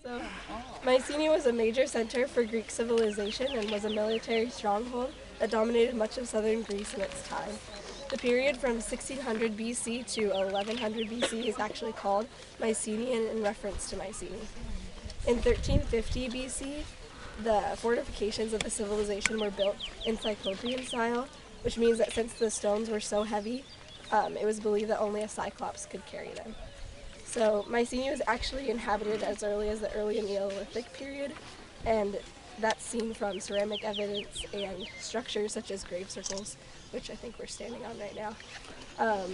So, Mycenae was a major center for Greek civilization and was a military stronghold that dominated much of southern Greece in its time. The period from 1600 BC to 1100 BC is actually called Mycenaean in reference to Mycenae. In 1350 BC, the fortifications of the civilization were built in Cyclopean style, which means that since the stones were so heavy, it was believed that only a cyclops could carry them. So Mycenae was actually inhabited as early as the early Neolithic period, and that's seen from ceramic evidence and structures such as grave circles, which I think we're standing on right now.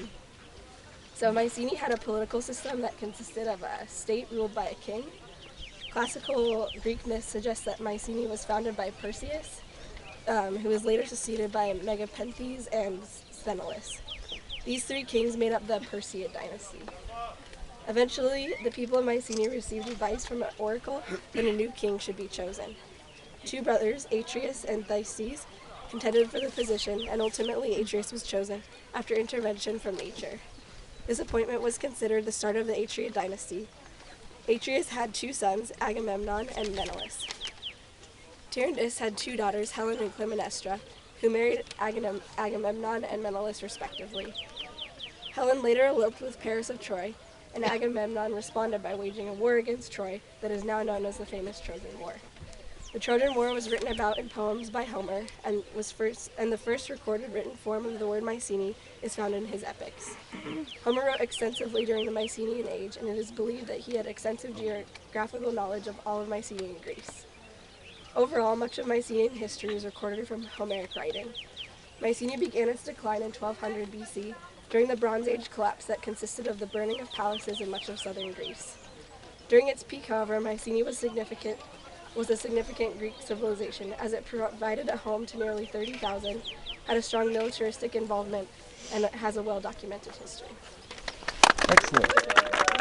So Mycenae had a political system that consisted of a state ruled by a king. Classical Greek myth suggests that Mycenae was founded by Perseus, who was later succeeded by Megapenthes and Sthenelus. These three kings made up the Perseid dynasty. Eventually, the people of Mycenae received advice from an oracle that a new king should be chosen. Two brothers, Atreus and Thyestes, contended for the position, and ultimately Atreus was chosen after intervention from nature. This appointment was considered the start of the Atreid dynasty. Atreus had two sons, Agamemnon and Menelaus. Tyrannus had two daughters, Helen and Clytemnestra, who married Agamemnon and Menelaus respectively. Helen later eloped with Paris of Troy, and Agamemnon responded by waging a war against Troy that is now known as the famous Trojan War. The Trojan War was written about in poems by Homer, and the first recorded written form of the word Mycenae is found in his epics. Homer wrote extensively during the Mycenaean age, and it is believed that he had extensive geographical knowledge of all of Mycenaean Greece. Overall, much of Mycenaean history is recorded from Homeric writing. Mycenae began its decline in 1200 BC during the Bronze Age collapse that consisted of the burning of palaces in much of southern Greece. During its peak, however, Mycenae was a significant Greek civilization, as it provided a home to nearly 30,000, had a strong militaristic involvement, and it has a well-documented history. Excellent.